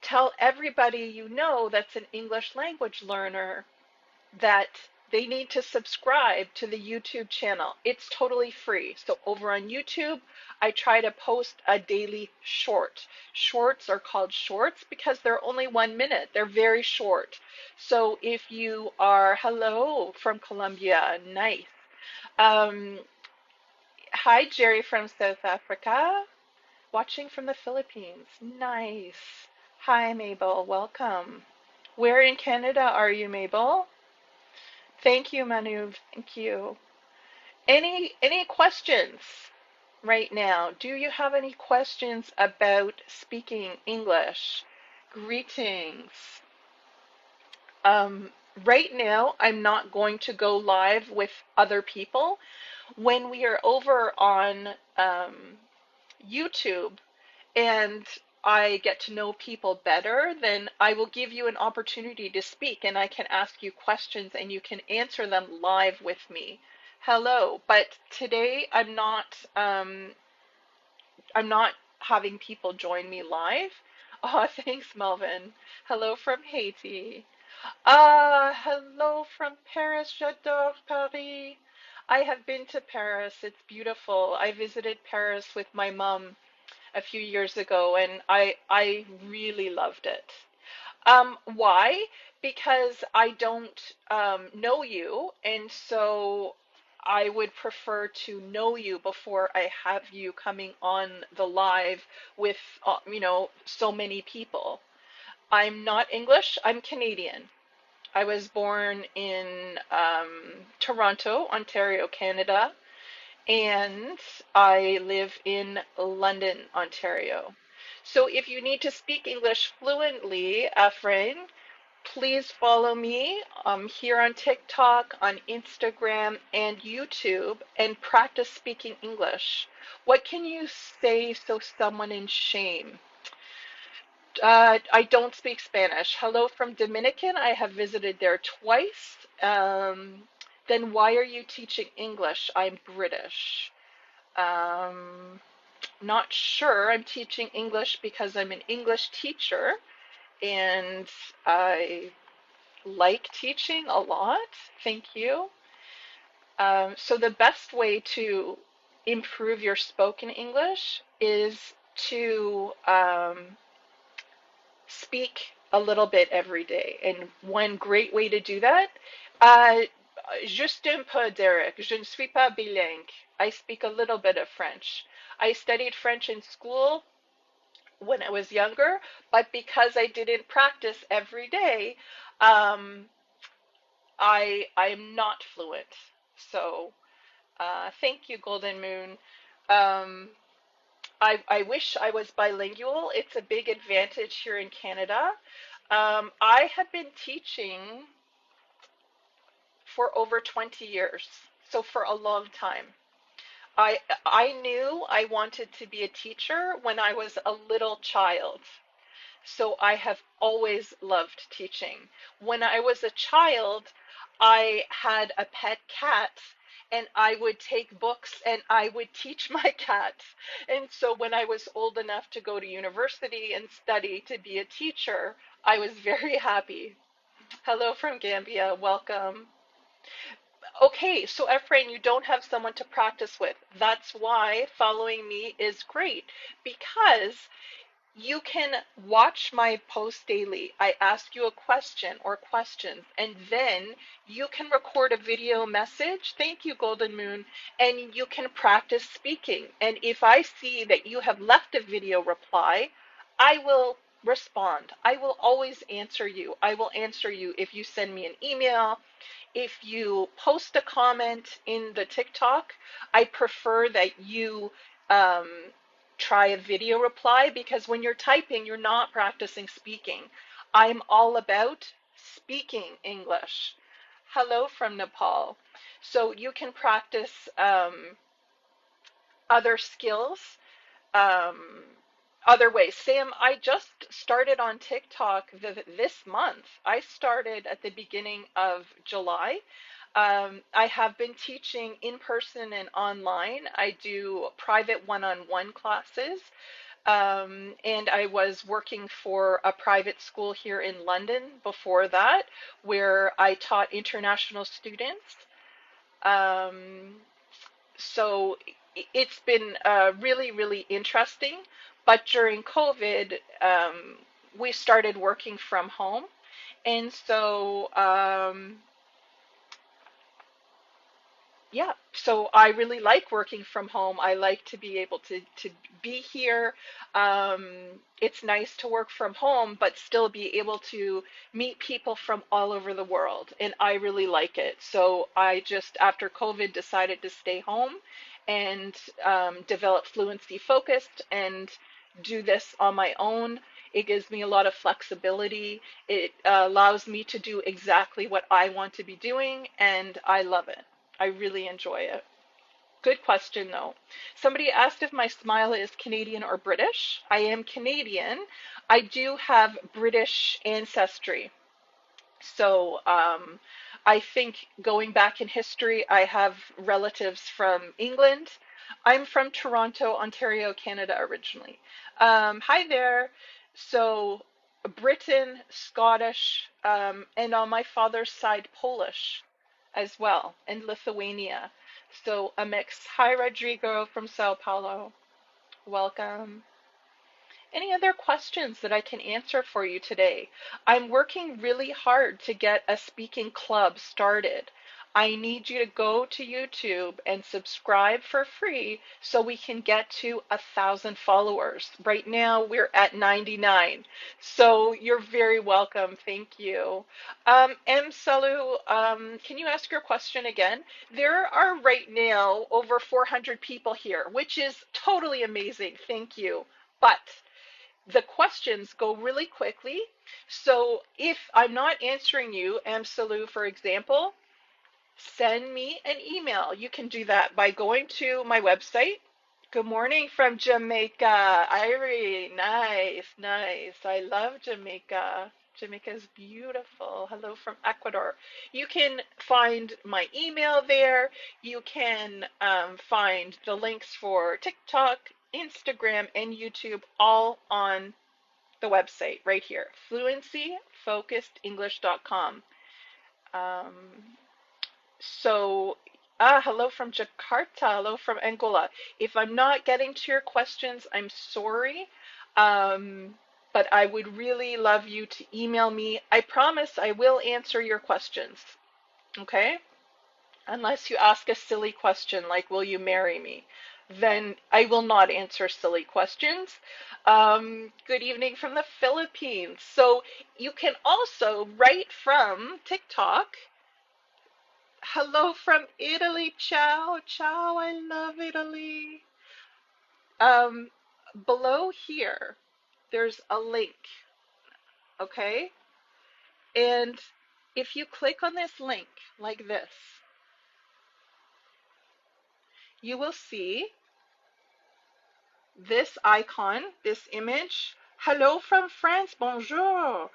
tell everybody you know that's an English language learner that they need to subscribe to the YouTube channel. It's totally free. So over on YouTube, I try to post a daily short. Shorts are called shorts because they're only 1 minute. They're very short. So if you are, hello from Colombia, nice. Um, Hi, Jerry from South Africa, watching from the Philippines. Nice. Hi, Mabel. Welcome. Where in Canada are you, Mabel? Thank you, Manu. Thank you. Any questions right now? Do you have any questions about speaking English? Greetings. Um, right now, I'm not going to go live with other people. When we are over on YouTube, and I get to know people better, then I will give you an opportunity to speak and I can ask you questions and you can answer them live with me. Hello, but today I'm not having people join me live. Oh, thanks, Melvin. Hello from Haiti. Hello from Paris. J'adore Paris. I have been to Paris. It's beautiful. I visited Paris with my mom a few years ago, and I really loved it. Why? Because I don't know you, and so I would prefer to know you before I have you coming on the live with so many people. I'm not English. I'm Canadian. I was born in Toronto, Ontario, Canada, and I live in London, Ontario. So if you need to speak English fluently, Afrain, please follow me here on TikTok, on Instagram, and YouTube, and practice speaking English. What can you say so someone in shame? I don't speak Spanish. Hello from Dominican. I have visited there twice. Then why are you teaching English? I'm British. Um, Not sure. I'm teaching English because I'm an English teacher and I like teaching a lot. Thank you. So the best way to improve your spoken English is to speak a little bit every day. And one great way to do that, uh, juste un peu, Derek. Je ne suis pas bilingue. I speak a little bit of French. I studied French in school when I was younger, but because I didn't practice every day, um, I'm not fluent. So thank you, Golden Moon. Um, I wish I was bilingual. It's a big advantage here in Canada. I have been teaching for over 20 years, so for a long time. I knew I wanted to be a teacher when I was a little child. So I have always loved teaching. When I was a child, I had a pet cat and I would take books and I would teach my cat. And so when I was old enough to go to university and study to be a teacher, I was very happy. Hello from Gambia, welcome. Okay, so Efrain, you don't have someone to practice with. That's why following me is great because You can watch my post daily. I ask you a question or questions, and then you can record a video message. Thank you, Golden Moon. And you can practice speaking. And if I see that you have left a video reply, I will respond. I will always answer you. I will answer you if you send me an email, if you post a comment in the TikTok. I prefer that you um, try a video reply, because when you're typing, you're not practicing speaking. I'm all about speaking English. Hello from Nepal. So you can practice other skills, um, other ways. Sam, I just started on TikTok this month. I started at the beginning of July. I have been teaching in person and online. I do private one-on-one classes. And I was working for a private school here in London before that, where I taught international students. Um, so it's been really, really interesting. But during COVID, we started working from home. And so yeah, so I really like working from home. I like to be able to be here. Um, it's nice to work from home, but still be able to meet people from all over the world. And I really like it. So I just, after COVID, decided to stay home and develop Fluency Focused and do this on my own. It gives me a lot of flexibility. It allows me to do exactly what I want to be doing, and I love it. I really enjoy it. Good question, though. Somebody asked if my smile is Canadian or British. I am Canadian. I do have British ancestry. So I think going back in history, I have relatives from England. I'm from Toronto, Ontario, Canada originally. Hi there. So Britain, Scottish, and on my father's side, Polish as well, and Lithuania. So a mix. Hi, Rodrigo from Sao Paulo. Welcome. Any other questions that I can answer for you today? I'm working really hard to get a speaking club started. I need you to go to YouTube and subscribe for free so we can get to 1,000 followers. Right now we're at 99. So you're very welcome. Thank you. M. Salu, can you ask your question again? There are right now over 400 people here, which is totally amazing. Thank you. But the questions go really quickly. So if I'm not answering you, Amsalu, for example, send me an email. You can do that by going to my website. Good morning from Jamaica. Irie, nice, nice. I love Jamaica. Jamaica is beautiful. Hello from Ecuador. You can find my email there. You can find the links for TikTok, Instagram, and YouTube all on the website right here, fluencyfocusedenglish.com. Um, so, hello from Jakarta, hello from Angola. If I'm not getting to your questions, I'm sorry. Um, but I would really love you to email me. I promise I will answer your questions. Okay? Unless you ask a silly question like, will you marry me? Then I will not answer silly questions. Good evening from the Philippines. So you can also write from TikTok. Hello from Italy. Ciao, ciao. I love Italy. Um, Below here, there's a link, okay? And if you click on this link like this, you will see this icon, this image. Hello from France, bonjour.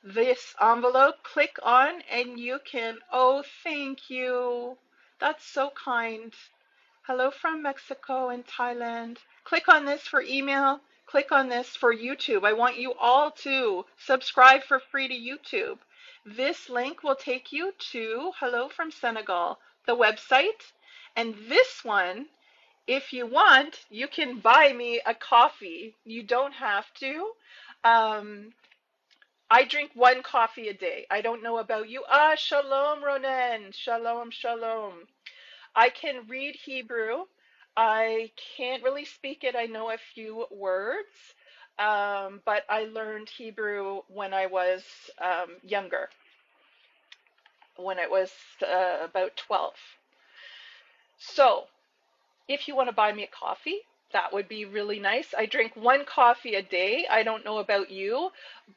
This envelope, click on and you can, oh, thank you. That's so kind. Hello from Mexico and Thailand. Click on this for email. Click on this for YouTube. I want you all to subscribe for free to YouTube. This link will take you to Hello from Senegal, the website. And this one if you want, you can buy me a coffee. You don't have to. Um, I drink one coffee a day. I don't know about you. Ah, shalom, Ronen. Shalom, shalom. I can read Hebrew. I can't really speak it. I know a few words, but I learned Hebrew when I was younger, when I was about 12. So if you want to buy me a coffee, that would be really nice. I drink one coffee a day. I don't know about you.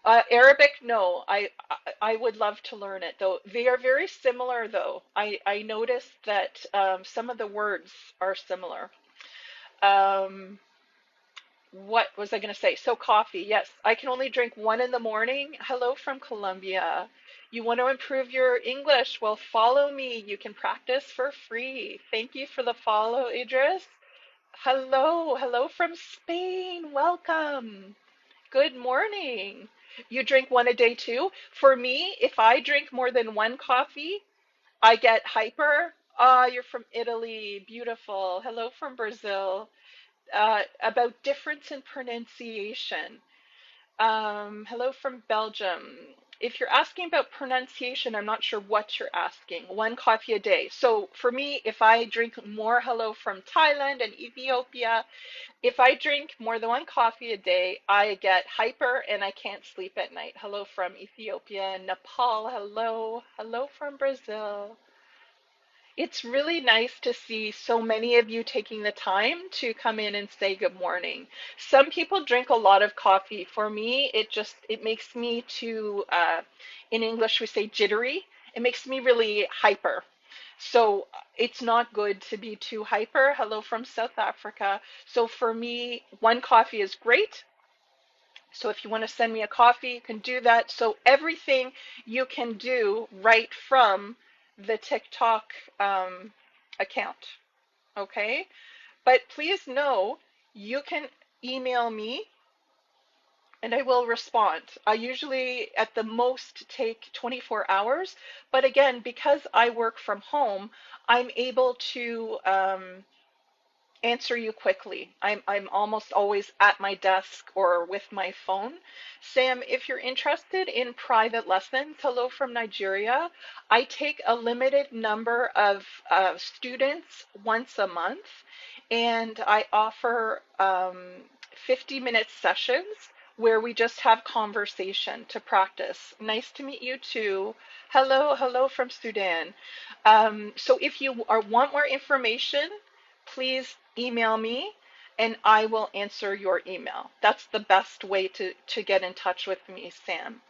Arabic, no. I would love to learn it though. They are very similar though. I noticed that some of the words are similar. Um, what was I going to say? So coffee, yes. I can only drink one in the morning. Hello from Colombia. You want to improve your English? Well, follow me. You can practice for free. Thank you for the follow, Idris. Hello, hello from Spain. Welcome. Good morning. You drink one a day too? For me, if I drink more than one coffee, I get hyper. Ah, you're from Italy. Beautiful. Hello from Brazil. About difference in pronunciation. Hello from Belgium. If you're asking about pronunciation, I'm not sure what you're asking. One coffee a day. So for me, if I drink more, hello from Thailand and Ethiopia, if I drink more than one coffee a day, I get hyper and I can't sleep at night. Hello from Ethiopia and Nepal. Hello. Hello from Brazil. It's really nice to see so many of you taking the time to come in and say good morning. Some people drink a lot of coffee. For me, it makes me too, in English we say jittery. It makes me really hyper. So it's not good to be too hyper. Hello from South Africa. So for me, one coffee is great. So if you want to send me a coffee, you can do that. So everything you can do right from the TikTok account, okay? But please know you can email me and I will respond. I usually at the most take 24 hours, but again, because I work from home, I'm able to answer you quickly. I'm almost always at my desk or with my phone. Sam, if you're interested in private lessons, hello from Nigeria. I take a limited number of students once a month, and I offer 50-minute sessions where we just have conversation to practice. Nice to meet you too. Hello, hello from Sudan. So if you want more information, please email me and I will answer your email. That's the best way to get in touch with me, Sam.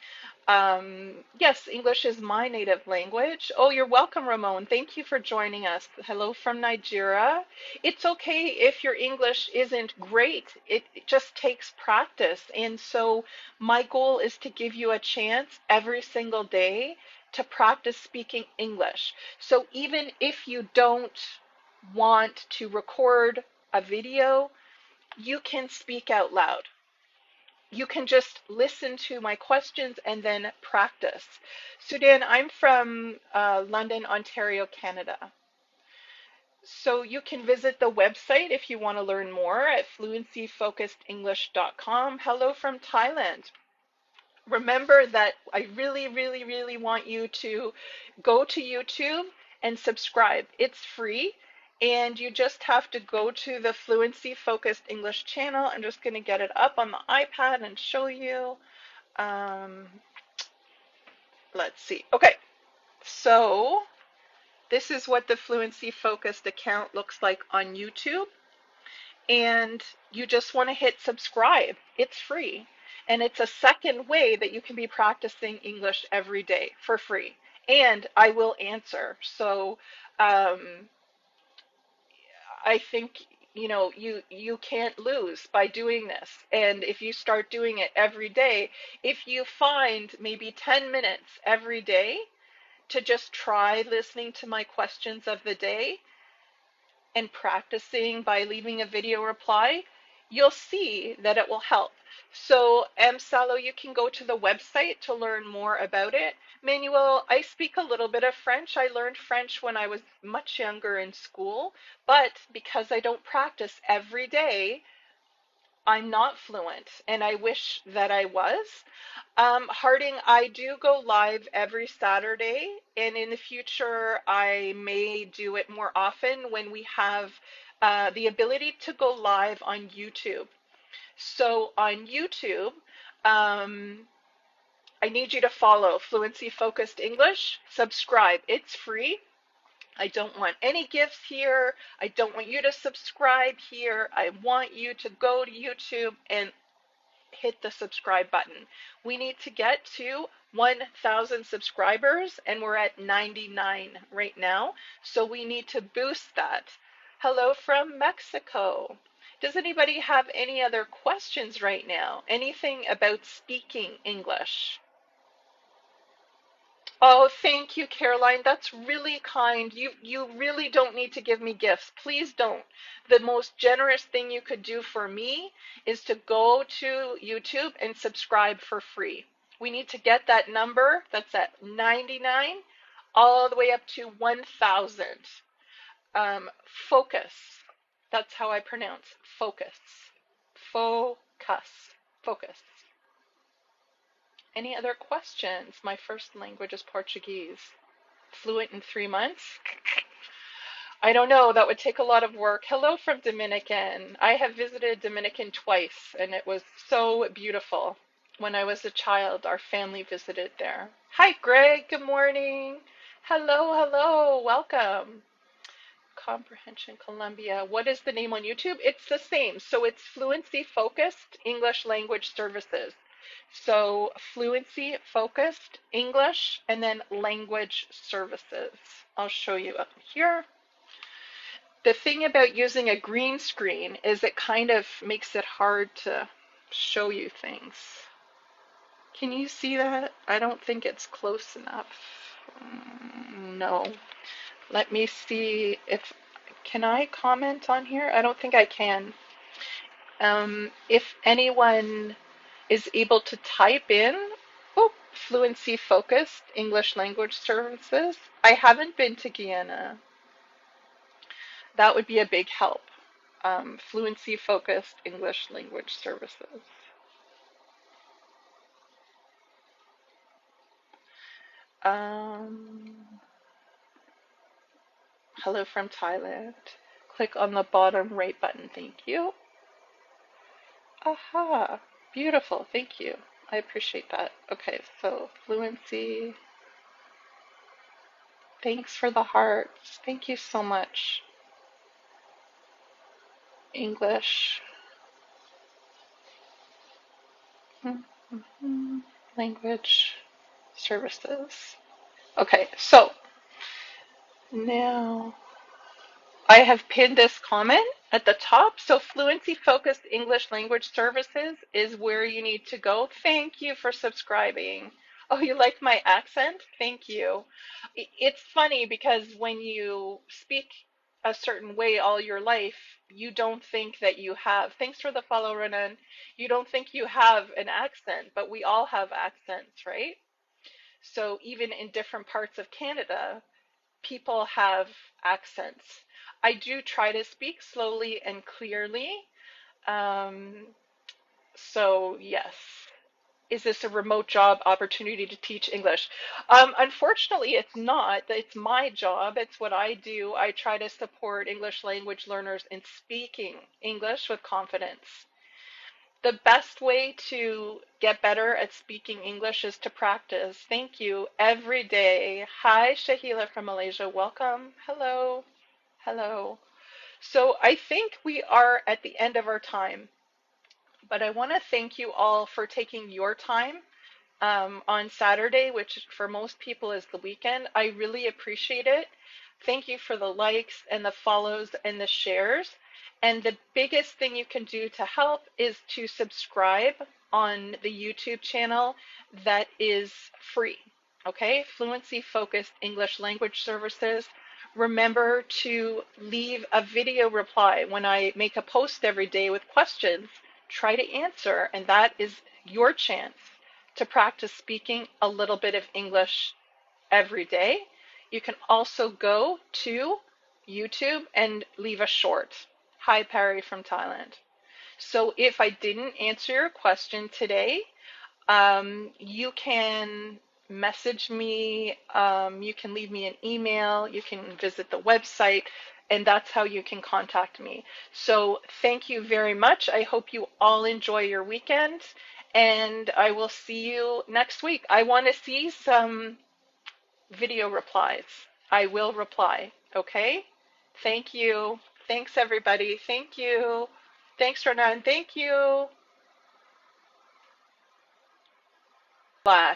Yes, English is my native language. Oh, you're welcome, Ramon. Thank you for joining us. Hello from Nigeria. It's okay if your English isn't great. It just takes practice. And so my goal is to give you a chance every single day to practice speaking English. So even if you don't want to record a video, you can speak out loud. You can just listen to my questions and then practice. Sudan, I'm from London, Ontario, Canada. So you can visit the website if you want to learn more at fluencyfocusedenglish.com. Hello from Thailand. Remember that I really, really, really want you to go to YouTube and subscribe. It's free, and you just have to go to the Fluency Focused English channel. I'm just going to get it up on the iPad and show you. Um, let's see. Okay, so this is what the Fluency Focused account looks like on YouTube. And you just want to hit subscribe. It's free. And it's a second way that you can be practicing English every day for free. And I will answer. So I think you can't lose by doing this. And if you start doing it every day, if you find maybe 10 minutes every day to just try listening to my questions of the day, and practicing by leaving a video reply, you'll see that it will help. So, Salo, you can go to the website to learn more about it. Manuel, I speak a little bit of French. I learned French when I was much younger in school, but because I don't practice every day, I'm not fluent, and I wish that I was. Harding, I do go live every Saturday, and in the future, I may do it more often when we have the ability to go live on YouTube. So on YouTube, um, I need you to follow Fluency Focused English. Subscribe. It's free. I don't want any gifts here. I don't want you to subscribe here. I want you to go to YouTube and hit the subscribe button. We need to get to 1,000 subscribers, and we're at 99 right now. So we need to boost that. Hello from Mexico. Does anybody have any other questions right now? Anything about speaking English? Oh, thank you, Caroline. That's really kind. You really don't need to give me gifts. Please don't. The most generous thing you could do for me is to go to YouTube and subscribe for free. We need to get that number that's at 99 all the way up to 1,000. Focus. That's how I pronounce focus. Focus. Focus. Any other questions? My first language is Portuguese. Fluent in 3 months? I don't know. That would take a lot of work. Hello from Dominican. I have visited Dominican twice, and it was so beautiful. When I was a child, our family visited there. Hi, Greg. Good morning. Hello, hello. Welcome. Comprehension Columbia. What is the name on YouTube? It's the same. So it's Fluency Focused English Language Services. So Fluency Focused English and then Language Services. I'll show you up here. The thing about using a green screen is it kind of makes it hard to show you things. Can you see that? I don't think it's close enough. No. Let me see if, can I comment on here? I don't think I can. If anyone is able to type in, Fluency Focused English Language Services. I haven't been to Guyana. That would be a big help. Fluency Focused English Language Services. Hello from Thailand. Click on the bottom right button. Thank you. Aha, beautiful. Thank you. I appreciate that. Okay, so Fluency. Thanks for the hearts. Thank you so much. English. Language services. Okay, so now I have pinned this comment at the top. So Fluency Focused English Language Services is where you need to go. Thank you for subscribing. Oh, you like my accent? Thank you. It's funny because when you speak a certain way all your life, you don't think that you have. Thanks for the follow, Renan. You don't think you have an accent, but we all have accents, right? So even in different parts of Canada, people have accents. I do try to speak slowly and clearly. Um, so yes. Is this a remote job opportunity to teach English? Unfortunately, it's not. It's my job. It's what I do. I try to support English language learners in speaking English with confidence. The best way to get better at speaking English is to practice. Thank you every day. Hi, Shahila from Malaysia. Welcome. Hello. Hello. So I think we are at the end of our time, but I want to thank you all for taking your time on Saturday, which for most people is the weekend. I really appreciate it. Thank you for the likes and the follows and the shares. And the biggest thing you can do to help is to subscribe on the YouTube channel that is free. Okay, Fluency Focused English Language Services. Remember to leave a video reply when I make a post every day with questions. try to answer, and that is your chance to practice speaking a little bit of English every day. You can also go to YouTube and leave a short. Hi, Perry from Thailand. So if I didn't answer your question today, you can message me, you can leave me an email, you can visit the website, and that's how you can contact me. So thank you very much. I hope you all enjoy your weekend, and I will see you next week. I want to see some video replies. I will reply, okay? Thank you. Thanks, everybody. Thank you. Thanks, Renan. Thank you. Bye.